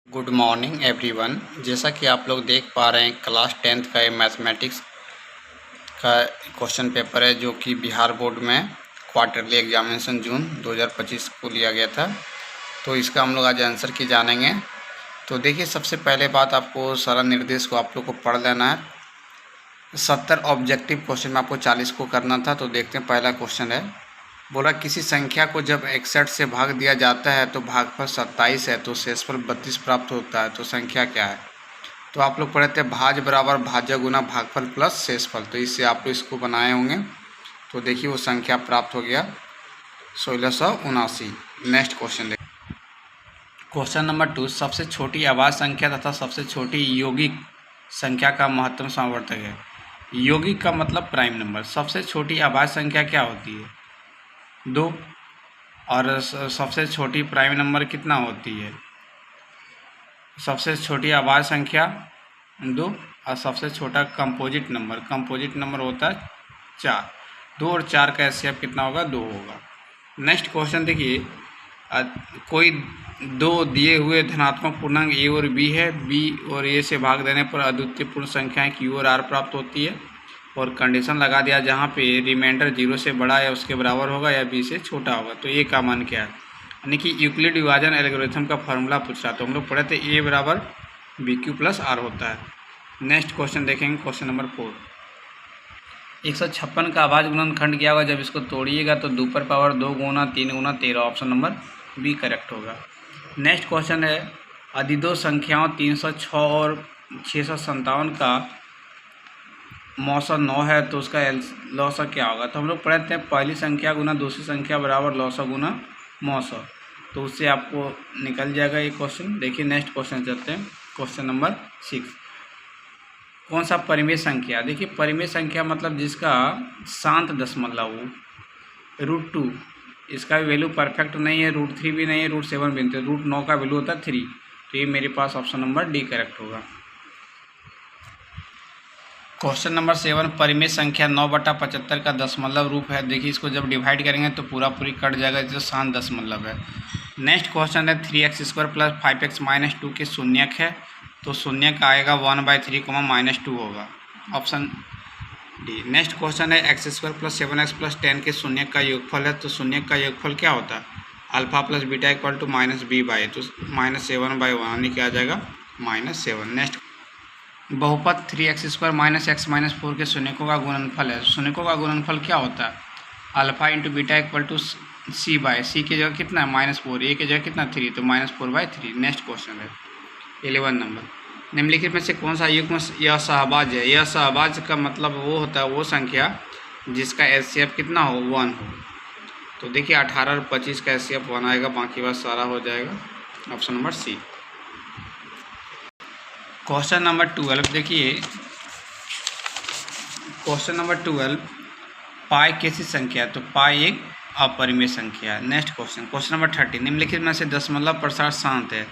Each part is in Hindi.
Good morning everyone. जैसा कि आप लोग देख पा रहे हैं, क्लास 10th का ये मैथमेटिक्स का क्वेश्चन पेपर है जो कि बिहार बोर्ड में क्वार्टरली एग्जामिनेशन जून 2025 को लिया गया था। तो इसका हम लोग आज आंसर की जानेंगे। तो देखिए, सबसे पहले बात, आपको सारा निर्देश को आप लोग को पढ़ लेना है। 70 ऑब्जेक्टिव क्वेश्चन में आपको 40 को करना था। तो देखते हैं, पहला क्वेश्चन है, बोला किसी संख्या को जब 61 से भाग दिया जाता है तो भागफल 27 है तो शेषफल 32 प्राप्त होता है, तो संख्या क्या है। तो आप लोग पढ़े थे भाज बराबर भाज्य गुना भागफल प्लस शेषफल, तो इससे आप लोग इसको बनाए होंगे। तो देखिए, वो संख्या प्राप्त हो गया 1679। नेक्स्ट क्वेश्चन देखिए, क्वेश्चन नंबर 2, सबसे छोटी अभाज्य संख्या तथा सबसे छोटी यौगिक संख्या का महत्तम समवर्तक है। यौगिक का मतलब प्राइम नंबर। सबसे छोटी अभाज्य संख्या क्या होती है? 2। और सबसे छोटी प्राइम नंबर कितना होती है? सबसे छोटी अभाज्य संख्या 2 और सबसे छोटा कंपोजिट नंबर होता है 4। 2 और 4 का एचसीएफ कितना होगा? 2 होगा। नेक्स्ट क्वेश्चन देखिए, कोई दो दिए हुए धनात्मक पूर्णांक ए और बी है। बी और ए से भाग देने पर अद्वितीय पूर्ण संख्याएं क्यू और आर प्राप्त होती है, और कंडीशन लगा दिया जहाँ पे रिमाइंडर 0 से बड़ा या उसके बराबर होगा या बी से छोटा होगा। तो ए का मान क्या है? यानी कि यूक्लिड विभाजन एल्गोरिथम का फॉर्मूला पूछ रहा। तो हम लोग पढ़े थे ए बराबर बी क्यू प्लस आर होता है। नेक्स्ट क्वेश्चन देखेंगे, क्वेश्चन नंबर 4, 156 का अभाज्य गुणनखंड क्या होगा जब इसको तोड़िएगा? तो 2 पर पावर 2 गुना 3 गुना 13। ऑप्शन नंबर बी करेक्ट होगा। नेक्स्ट क्वेश्चन है, यदि दो संख्याओं 306 और 657 का मौसा 9 है तो उसका लौसा क्या होगा? तो हम लोग पढ़ते हैं पहली संख्या गुना दूसरी संख्या बराबर लौसा गुना मौसा, तो उससे आपको निकल जाएगा ये क्वेश्चन। देखिए, नेक्स्ट क्वेश्चन चलते हैं, क्वेश्चन नंबर 6, कौन सा परिमेय संख्या? देखिए, परिमेय संख्या मतलब जिसका शांत दशमलव √2, इसका भी वैल्यू परफेक्ट नहीं है, √3 भी नहीं है, √7 भी नहीं है, √9 का वैल्यू होता है 3। तो ये मेरे पास ऑप्शन नंबर डी करेक्ट होगा। क्वेश्चन नंबर 7, परिमेय संख्या 9/75 का दशमलव रूप है। देखिए, इसको जब डिवाइड करेंगे तो पूरी कट जाएगा, जो शांत दशमलव है। नेक्स्ट क्वेश्चन है, 3x² + 5x - 2 के शून्यक है। तो शून्यक आएगा 1/3, -2 होगा, ऑप्शन डी। नेक्स्ट क्वेश्चन है, x² + 7x + 10 के शून्यक का योगफल है। तो शून्यक का योगफल क्या होता है? अल्फा + बीटा = -b/a, तो -7/1, यानी क्या आ जाएगा? -7। नेक्स्ट, बहुपद 3x² - x - 4 के शून्यकों का गुणनफल है। शून्यकों का गुणनफल क्या होता है? अल्फा × बीटा = c/c की जगह कितना है? -4, a की जगह कितना? 3, तो -4/3। नेक्स्ट क्वेश्चन है 11 नंबर, निम्नलिखित में से कौन सा युग्म यह सहभाज्य है? यह सहभाज्य का मतलब वो होता है वो संख्या जिसका एचसीएफ कितना हो? 1 हो। तो देखिए, 18 और 25 का एचसीएफ 1 आएगा, बाकी बात सारा हो जाएगा, option number C. Question number 12 देखिए, क्वेश्चन नंबर 12, पाई कैसी संख्या है? तो पाई एक अपरिमेय संख्या है। नेक्स्ट क्वेश्चन, क्वेश्चन नंबर 30, निम्नलिखित में से दशमलव प्रसार शांत है।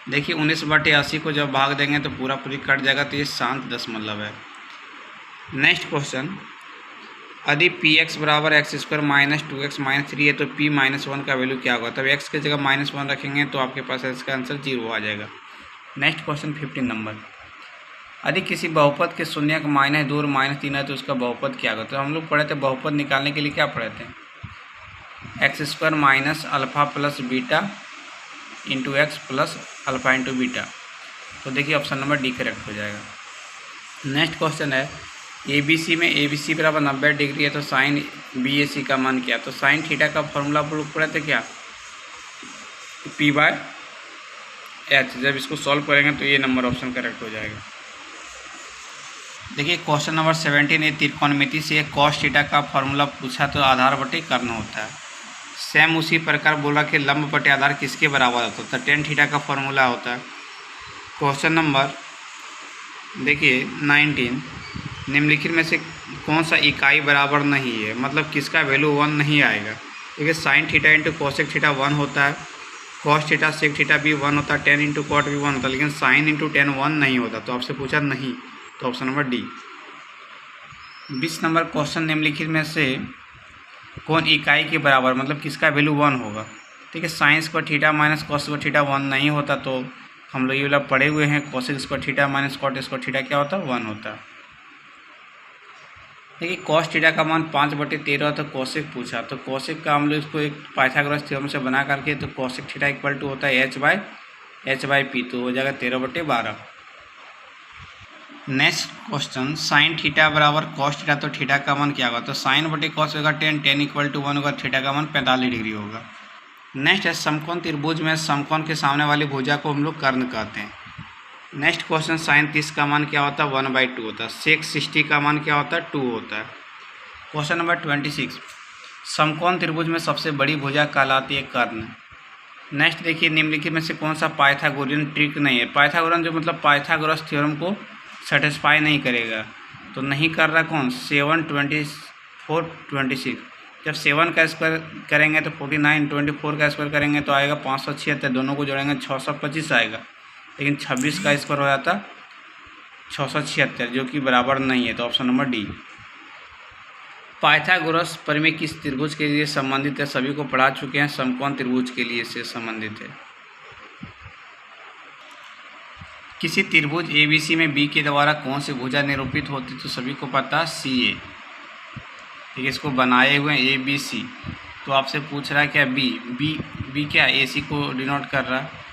देखिए, 19/80 को जब भाग देंगे तो पूरी कट जाएगा, तो ये शांत दशमलव है। नेक्स्ट क्वेश्चन, यदि px = x² - 2x - 3 है तो p - 1 का वैल्यू क्या होगा? तब x की जगह -1 रखेंगे तो आपके पास इसका आंसर 0 आ जाएगा। नेक्स्ट क्वेश्चन 15 नंबर, यदि किसी बहुपद के शून्यक -2 और -3 है तो उसका बहुपद क्या होगा? तो हम लोग पढ़े थे बहुपद निकालने के लिए क्या पढ़े थे? x² - alpha + beta × x + alpha × beta. तो देखिए, ऑप्शन नंबर डी करेक्ट हो जाएगा। नेक्स्ट क्वेश्चन है, ABC में ABC = 90 डिग्री है तो साइन BAC का मान क्या? तो साइन थीटा का फॉर्मूला आप लोग पढ़े थे क्या? p/h। जब इसको सॉल्व करेंगे तो ये नंबर ऑप्शन करेक्ट हो जाएगा। देखिए, क्वेश्चन नंबर 17, ये त्रिकोणमिति से cos थीटा का फॉर्मूला पूछा तो आधार बटे कर्ण होता है। सेम उसी प्रकार बोला कि लंब बटे आधार किसके बराबर होता है? तो tan थीटा का फॉर्मूला होता है। क्वेश्चन नंबर देखिए 19, निम्नलिखित में से कौन सा इकाई बराबर नहीं है? मतलब किसका वैल्यू 1 नहीं आएगा? देखिए, साइन थीटा × कोसेक थीटा 1 होता है, कॉस थीटा सेक थीटा भी 1 होता है, tan × कॉट भी 1 होता है, लेकिन साइन × tan 1 नहीं होता। तो आपसे पूछा नहीं, तो option number D. 20 number question, निम्नलिखित में से कौन इकाई के बराबर, मतलब किसका वैल्यू 1 होगा? ठीक है, साइंस पर थीटा - कॉस पर थीटा 1 नहीं होता, तो हम लोग ये वाला पढ़े हुए हैं, cosec square theta minus cot square theta क्या होता है, 1 होता है। देखिए कॉस थीटा का मान 5/13 तो कोसेक पूछा, तो कोसेक का हम लोग इसको एक पाइथागोरस थ्योरम से बना करके, तो कोसेक थीटा इक्वल टू होता है h/p, तो हो जाएगा 13/12। नेक्स्ट क्वेश्चन, साइन थीटा बराबर कॉस थीटा, तो थीटा का मान क्या होगा, तो साइन बटे कॉस होगा 10, 10 इक्वल टू 1 होगा, थीटा का मान 45 डिग्री होगा। नेक्स्ट है समकोण त्रिभुज में समकोण के सामने वाली भुजा को हम लोग कर्ण कहते हैं। नेक्स्ट क्वेश्चन, साइन 30 का मान क्या होता है, 1/2 होता है। सेक 60 का मान क्या होता है, 2 होता है। क्वेश्चन नंबर 26, समकोण त्रिभुज में सबसे बड़ी भुजा कहलाती है कर्ण। नेक्स्ट देखिए, निम्नलिखित में से कौन सा पाइथागोरियन ट्रिक नहीं है। पाइथागोरियन जो मतलब पाइथागोरस थ्योरम को सेटिस्फाई नहीं करेगा, तो नहीं कर रहा कौन, 7, 24, 26। जब 7 का स्क्वायर करेंगे तो 49, 24 का स्क्वायर करेंगे तो आएगा 576, दोनों को जोड़ेंगे 625 आएगा, लेकिन 26 का स्क्वायर हो जाता 676, जो कि बराबर नहीं है, तो ऑप्शन नंबर डी। पाइथागोरस परिमेय किस त्रिभुज के लिए संबंधित है, सभी को पढ़ा चुके हैं, समकोण त्रिभुज के लिए से संबंधित है। किसी त्रिभुज ABC में B के द्वारा कौन सी भुजा निरूपित होती, तो सभी को पता है CA। ठीक है, इसको बनाए हुए ABC, तो आपसे पूछ रहा है क्या B क्या AC को डिनोट कर रहा है।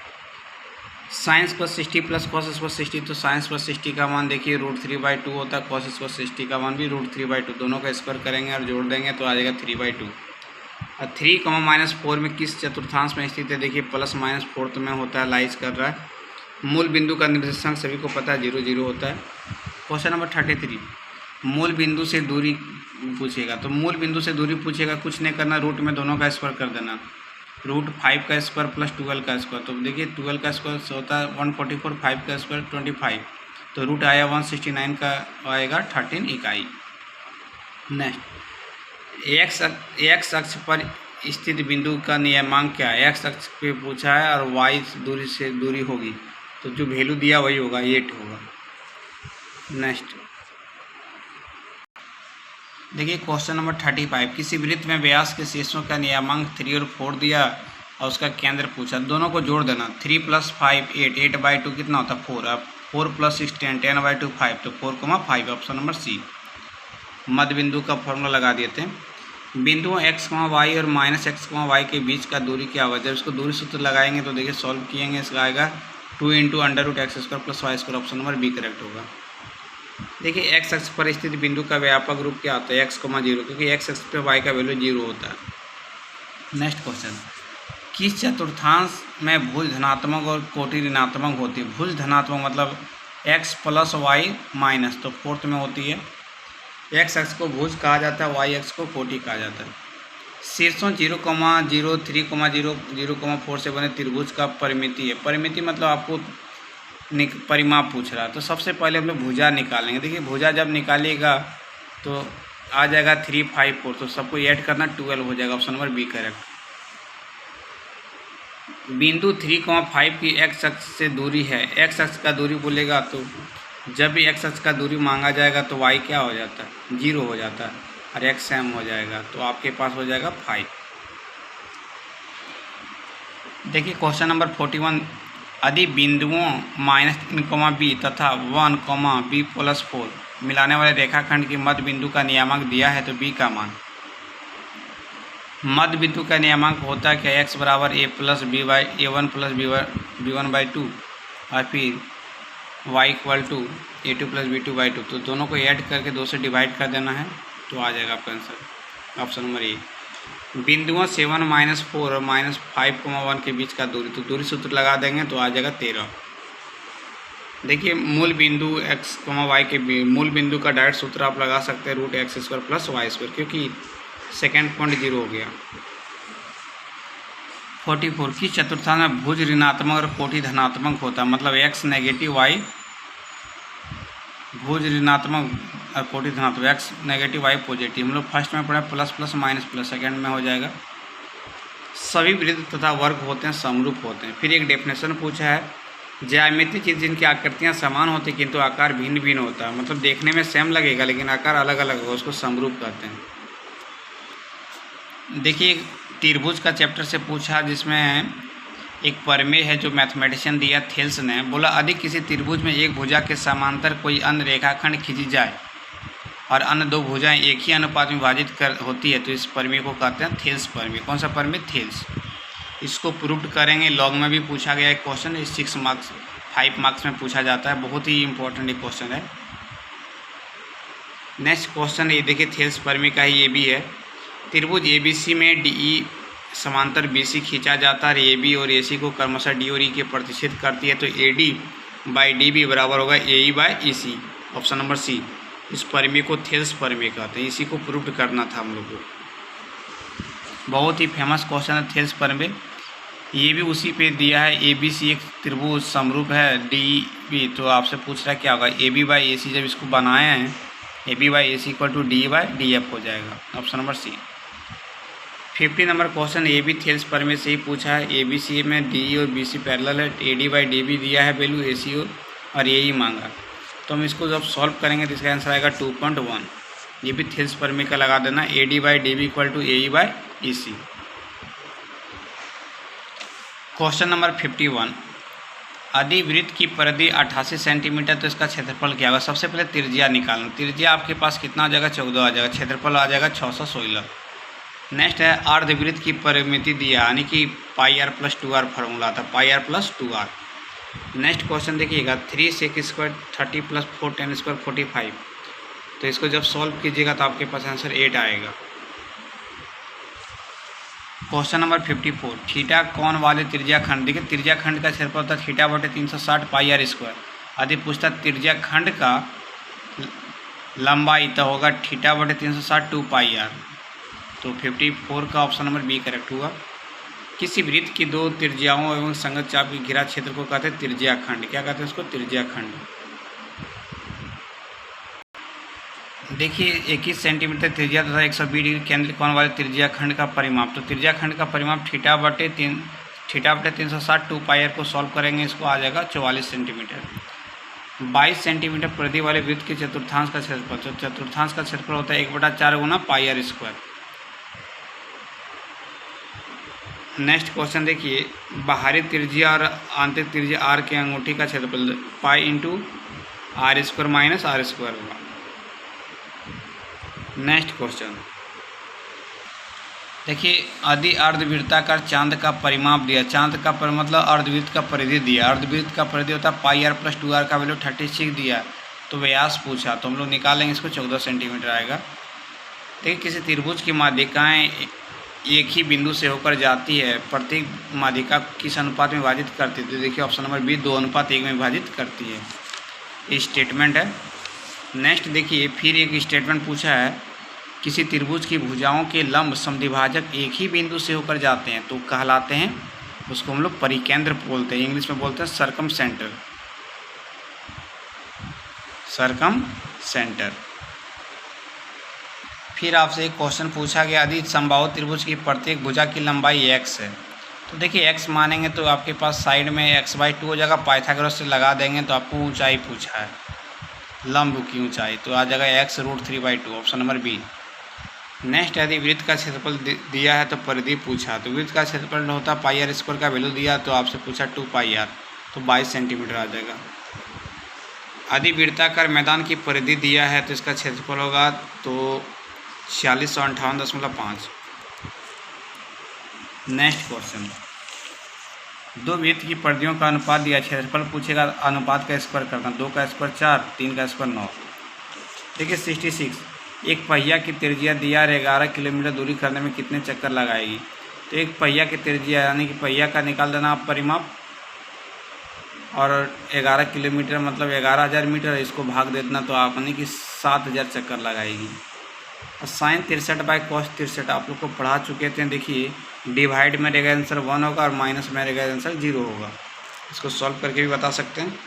साइंस को 60 प्लस कॉस स्क्वायर 60, तो साइंस प्लस 60 का मान देखिए √3/2 होता है, कॉस स्क्वायर 60 का मान भी √3/2, दोनों का स्क्वायर करेंगे और जोड़ देंगे तो आ जाएगा 3/2। और 3, -4 में किस चतुर्थांश में स्थित है, देखिए प्लस माइनस फोर्थ में होता है, लाइज कर रहा है। मूल बिंदु का निर्देशांक सभी को पता है 0, 0 होता है। क्वेश्चन नंबर 33, मूल बिंदु से दूरी पूछेगा, तो मूल बिंदु से दूरी पूछेगा, कुछ नहीं करना, रूट में दोनों का स्क्वायर कर देना, √5 का स्क्वायर प्लस 12 का स्क्वायर, तो देखिए 12 का स्क्वायर होता है 144, 5 का स्क्वायर 25, तो रूट आया 169 का आएगा 13 इकाई। नेक्स्ट, एक्स अक्ष पर स्थित बिंदु का नियमांक क्या है, एक्स अक्ष पे पूछा है और वाई दूरी से दूरी होगी, तो जो वैल्यू दिया वही होगा, 8 होगा। नेक्स्ट देखिए क्वेश्चन नंबर 35, किसी वृत्त में व्यास के शीर्षों का नियमांक 3 और 4 दिया और उसका केंद्र पूछा, दोनों को जोड़ देना, 3 + 5 8, 8/2 कितना होता है 4, अब 4 + 6 10, 10/2 5, तो 4,5, ऑप्शन नंबर सी। मध्य बिंदु का फॉर्मूला लगा देते हैं, बिंदुओं x, y और -x, y के बीच का दूरी क्या होगा, जब इसको दूरी सूत्र लगाएंगे तो देखिए सॉल्व किएंगे, इसका आएगा 2 × √x² + y², option number B correct होगा। देखिए x अक्ष पर स्थित बिंदु का व्यापक रूप क्या होता है, x, 0, क्योंकि x अक्ष पे y का वैल्यू 0 होता है। नेक्स्ट क्वेश्चन, किस चतुर्थांश में भुज धनात्मक और कोटि ऋणात्मक होती है। भुज धनात्मक मतलब x + y-, तो फोर्थ में होती है। x अक्ष को भुज कहा जाता है, y अक्ष को कोटि कहा जाता है। शीर्षों 0, 0, 3, 0, 0,4 से बने त्रिभुज का परिमिति है। परिमिति मतलब आपको परिमाप पूछ रहा है, तो सबसे पहले हम लोग भुजा निकालेंगे। देखिए भुजा जब निकालिएगा तो आ जाएगा 3, 5, 4, तो सबको ऐड करना 12 हो जाएगा, ऑप्शन नंबर बी करेक्ट। बिंदु 3, 5 की x अक्ष से दूरी है, x अक्ष का दूरी बोलेगा तो जब भी x अक्ष का दूरी मांगा जाएगा तो y क्या हो जाता है, 0 हो जाता है और x सेम हो जाएगा, तो आपके पास हो जाएगा 5। देखिए क्वेश्चन नंबर 41, यदि बिंदुओं -3, तथा 1, b + 4 मिलाने वाले रेखाखंड की मध्य बिंदु का नियामक दिया है तो b का मान। मध्य बिंदु का नियामक होता है क्या, x = a + a1 + b1/2 और फिर y = a2 + b2/2, तो दोनों को ऐड करके 2 से डिवाइड कर देना है, तो आ जाएगा आपका आंसर, ऑप्शन नंबर ए। बिंदुओं 7, -4 और -5, 1 के बीच का दूरी, तो दूरी सूत्र लगा देंगे तो आ जाएगा 13। देखिए मूल बिंदु x, y के मूल बिंदु का डायरेक्ट सूत्र आप लगा सकते हैं, √x² + y², क्योंकि सेकेंड पॉइंट 0 हो गया। 44, की चतुर्थांश में भुज ऋणात्मक और कोटि धनात्मक होता है, मतलब x नेगेटिव, y भुज ऋणात्मक और कोटि धनात्मक, x नेगेटिव, y पॉजिटिव। हम लोग फर्स्ट में पढ़े plus plus minus plus, second में हो जाएगा। सभी वृत्त तथा वर्ग होते हैं समरूप होते हैं। फिर एक डेफिनेशन पूछा है, ज्यामितीय चीज़ जिनकी आकृतियाँ समान होती किंतु आकार भिन्न भिन्न होता है, मतलब देखने में सेम लगेगा लेकिन आकार अलग अलग होगा, उसको समरूप कहते हैं। देखिए त्रिभुज का चैप्टर से पूछा जिसमें एक प्रमेय है जो मैथमेटिशियन दिया थेल्स ने, बोला यदि किसी त्रिभुज में एक भुजा के समांतर कोई अन्य रेखाखंड खींची जाए और अन्य दो भुजाएं एक ही अनुपात में विभाजित होती है तो इस प्रमेय को कहते हैं थेल्स प्रमेय। कौन सा प्रमेय? थेल्स। इसको प्रूव करेंगे। लॉग में भी पूछा गया एक क्वेश्चन, 6 मार्क्स 5 मार्क्स में पूछा जाता है, बहुत ही इंपॉर्टेंट एक क्वेश्चन है। नेक्स्ट क्वेश्चन ये देखिए, थेल्स प्रमेय का ही ये भी है। त्रिभुज ABC में DE समांतर BC खींचा जाता है, AB और AC को क्रमशः D और E के प्रतिच्छेद करती है तो AD/DB बराबर होगा AE/EC। Option number C. इस प्रमेय को थेल्स प्रमेय कहते हैं। इसी को प्रूव करना था हम लोग को। बहुत ही फेमस क्वेश्चन है थेल्स प्रमेय। ये भी उसी पे दिया है। ABC एक त्रिभुज समरूप है DB, तो आपसे पूछ रहा है क्या होगा AB/AC। जब इसको बनाए हैं AB/AC इक्वल टू DE/DF हो जाएगा। Option number C. 50 number question ये भी थेल्स प्रमेय से ही पूछा है। ABC में DE और BC पैरेलल है, AD/DB दिया है वैल्यू, AC और AE मांगा, तो हम इसको जब सॉल्व करेंगे तो इसका आंसर आएगा 2.1। ये भी थेल्स प्रमेय का लगा देना, AD/DB equal to AE/EC। Question number 51, यदि वृत्त की परिधि 88 सेंटीमीटर तो इसका क्षेत्रफल क्या होगा? सबसे पहले त्रिज्या निकालना। त्रिज्या आपके पास कितना आ जाएगा? 14 आ जाएगा। क्षेत्रफल आ जाएगा 616। नेक्स्ट है अर्धवृत्त की परिमिति दिया, यानी कि πr+2r फार्मूला था, πr+2r। नेक्स्ट क्वेश्चन देखिएगा, 3sec² 30 + 4 tan² 45, तो इसको जब सॉल्व कीजिएगा तो आपके पास आंसर 8 आएगा। क्वेश्चन नंबर 54, थीटा कोण वाले त्रिज्या खंड। देखिए त्रिज्या खंड का क्षेत्रफल होता है θ/360 πr²। यदि पूछता त्रिज्या खंड का लंबाई तो होगा θ/360 2πr। तो 54 का ऑप्शन नंबर बी करेक्ट हुआ। किसी वृत्त की दो त्रिज्याओं एवं संगत चाप की घिरा क्षेत्र को कहते हैं त्रिज्या खंड। क्या कहते हैं उसको? त्रिज्या खंड। देखिए 21 सेंटीमीटर त्रिज्या तथा 120 डिग्री केंद्र कोण वाले त्रिज्या खंड का परिमाप। तो त्रिज्या खंड का परिमाप θ/360 2πr को सॉल्व करेंगे, इसको आ जाएगा 44 सेंटीमीटर। 22 सेंटीमीटर परिधि वाले वृत्त के चतुर्थांश का क्षेत्रफल। तो चतुर्थांश का क्षेत्रफल होता है 1/4 गुना πr²। नेक्स्ट क्वेश्चन देखिए, बाहरी त्रिज्या और आंतरिक त्रिज्या r के अंगूठी का क्षेत्रफल π × r² - r² होगा। नेक्स्ट क्वेश्चन देखिए, यदि अर्धवृत्ताकार चांद का परिमाप दिया, चांद का मतलब अर्धवृत्त का परिधि दिया, अर्धवृत्त का परिधि होता है πr+2r का वैल्यू 36 दिया, तो व्यास पूछा तो हम लोग निकालेंगे इसको 14 सेंटीमीटर आएगा। देखिए किसी त्रिभुज की माध्यिकाएँ एक ही बिंदु से होकर जाती है, प्रत्येक माध्यिका किस अनुपात में विभाजित करती है? तो देखिए ऑप्शन नंबर बी 2:1 में विभाजित करती है। ये स्टेटमेंट है। नेक्स्ट देखिए, फिर एक स्टेटमेंट पूछा है, किसी त्रिभुज की भुजाओं के लंब समद्विभाजक एक ही बिंदु से होकर जाते हैं तो कहलाते हैं, उसको हम लोग परिकेंद्र बोलते हैं, इंग्लिश में बोलते हैं सरकम सेंटर। फिर आपसे एक क्वेश्चन पूछा गया, यदि समबाहु त्रिभुज की प्रत्येक भुजा की लंबाई x है, तो देखिए x मानेंगे तो आपके पास साइड में x/2 हो जाएगा, पाइथागोरस से लगा देंगे तो आपको ऊंचाई पूछा है, लंब की ऊंचाई, तो आ जाएगा x √3/2। Option number B. Next, यदि वृत्त का क्षेत्रफल दिया है तो परिधि पूछा, तो वृत्त का क्षेत्रफल होता है πr² का वैल्यू दिया तो आपसे पूछा 2πr, तो 22 सेंटीमीटर आ जाएगा। यदि वृत्ताकार मैदान की परिधि दिया है तो इसका क्षेत्रफल होगा तो 4658.5। नेक्स्ट क्वेश्चन, दो वृत्त की परिधियों का अनुपात दिया, क्षेत्रफल पूछेगा, अनुपात का स्क्वायर करना, 2 का स्क्वायर 4, 3 का स्क्वायर 9। देखिए 66, एक पहिया की त्रिज्या दिया 11 किलोमीटर दूरी करने में कितने चक्कर लगाएगी? तो एक पहिया की त्रिज्या यानी कि पहिया का निकाल देना आप परिमाप, और 11 किलोमीटर मतलब 11,000 मीटर, इसको भाग दे देना तो आप यानी कि 7,000 चक्कर लगाएगी। और sin 63/cos 63 आप लोग को पढ़ा चुके थे। देखिए डिवाइड में रहेगा आंसर 1 होगा और माइनस में रहेगा आंसर 0 होगा। इसको सॉल्व करके भी बता सकते हैं।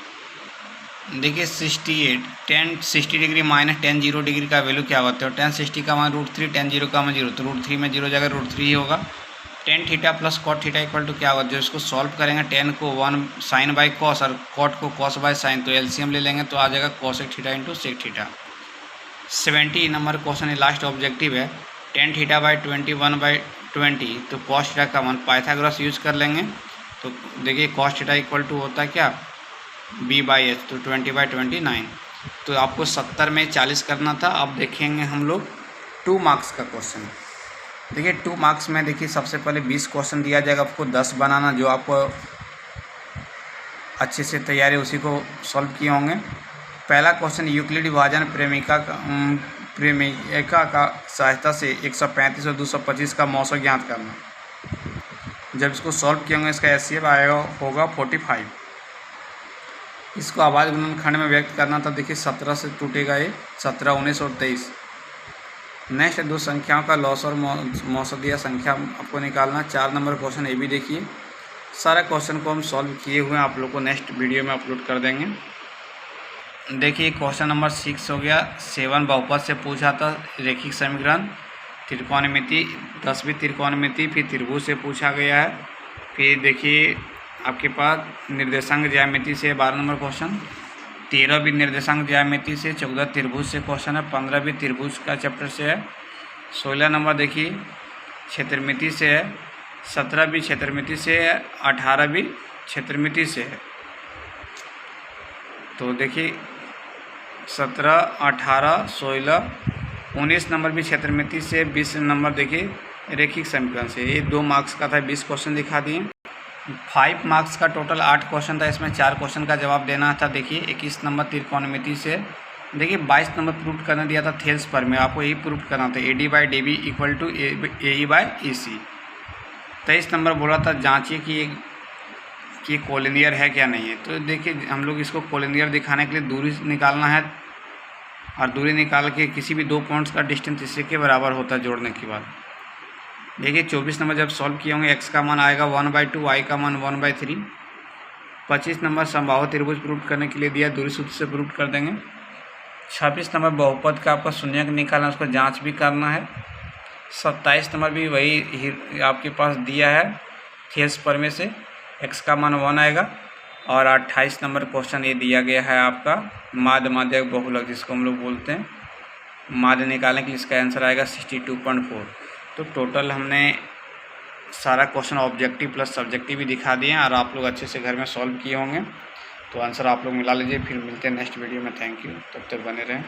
देखिए 60 डिग्री माइनस tan 0 डिग्री का वैल्यू क्या होता है? tan 60 का मान √3, tan 0 का मान 0, तो √3 में 0 जाएगा, √3 ही होगा। tan θ + cot θ इक्वल टू क्या होगा? जो इसको सॉल्व करेंगे, tan को 1 sin/cos और cot को cos/sin, तो एलसीएम ले लेंगे तो आ जाएगा cosec θ × sec θ। 70 नंबर क्वेश्चन है, लास्ट ऑब्जेक्टिव है, tan θ/20 1/20, तो cos θ का मान पाइथागोरस यूज कर लेंगे तो देखिए कॉस थीटा इक्वल टू होता है क्या, b/h, तो 20/29। तो आपको 70 में 40 करना था। अब देखेंगे हम लोग 2 मार्क्स का क्वेश्चन। देखिए 2 मार्क्स में देखिए सबसे पहले 20 क्वेश्चन दिया जाएगा, आपको 10 बनाना, जो आपको अच्छे से तैयारी उसी को सॉल्व किए होंगे। पहला क्वेश्चन, यूक्लिड विभाजन प्रेमिका का सहायता से 135 और 225 का मौसा ज्ञात करना। जब इसको सॉल्व किए होंगे इसका HCF आएगा होगा 45। इसको आवाज़ गुणनखंड में व्यक्त करना था। देखिए 17 से टूटेगा ये, 17, 19 और 23। नेक्स्ट 2 संख्याओं का लॉस और मौसदिया संख्या आपको निकालना। 4 नंबर क्वेश्चन ये भी देखिए। सारा क्वेश्चन को हम सॉल्व किए हुए हैं, आप लोग को नेक्स्ट वीडियो में अपलोड कर देंगे। देखिए क्वेश्चन नंबर 6 हो गया। 7 बहुपद से पूछा था, रेखिक समीकरण, त्रिकोणमिति, 10वीं त्रिकोणमिति, फिर त्रिभुज से पूछा गया है। फिर देखिए आपके पास निर्देशांक ज्यामिति से 12 नंबर क्वेश्चन, 13वीं निर्देशांक ज्यामिति से, 14 त्रिभुज से क्वेश्चन है, 15वीं त्रिभुज का चैप्टर से है, 16 नंबर देखिए क्षेत्रमिति से है, 17वीं क्षेत्रमिति से है, 18वीं क्षेत्रमिति से है। तो देखिए 17, 18, 16, 19 नंबर भी क्षेत्रमिति से, 20 नंबर देखिए रेखिक समीकरण से। ये 2 मार्क्स का था, 20 क्वेश्चन दिखा दिए। 5 मार्क्स का टोटल 8 क्वेश्चन था, इसमें 4 क्वेश्चन का जवाब देना था। देखिए 21 नंबर त्रिकोणमिति से, देखिए 22 नंबर प्रूफ करने दिया था थेल्स पर में, आपको यही प्रूफ करना था, AD/DB equal to AE/EC। 23 number बोला था जांचिए कि कोलिनियर है क्या नहीं है। तो देखिए हम लोग इसको कोलिनियर दिखाने के लिए दूरी निकालना है, और दूरी निकाल के किसी भी 2 पॉइंट्स का डिस्टेंस इससे के बराबर होता है जोड़ने के बाद। देखिए 24 नंबर जब सॉल्व किए होंगे x का मान आएगा 1/2, y का मान 1/3। 25 नंबर समबाहु त्रिभुज प्रूफ करने के लिए दिया, दूरी सूत्र से प्रूफ कर देंगे। 26 नंबर बहुपद का आपका शून्यक निकालना, उसको जांच भी करना है। 27 नंबर भी वही आपके पास दिया है थेल्स पर में से, x का मान 1 आएगा। और 28 नंबर क्वेश्चन ये दिया गया है आपका माध्य माध्यक बहुलक, जिसको हम लोग बोलते हैं। माध्य निकालने के लिए इसका आंसर आएगा 62.4। तो टोटल हमने सारा क्वेश्चन ऑब्जेक्टिव प्लस सब्जेक्टिव भी दिखा दिए हैं, और आप लोग अच्छे से घर में सॉल्व किए होंगे। तो आंसर आप लोग मिला लीजिए। फिर मिलते हैं नेक्स्ट वीडियो में। थैंक यू, तब तक बने रहें।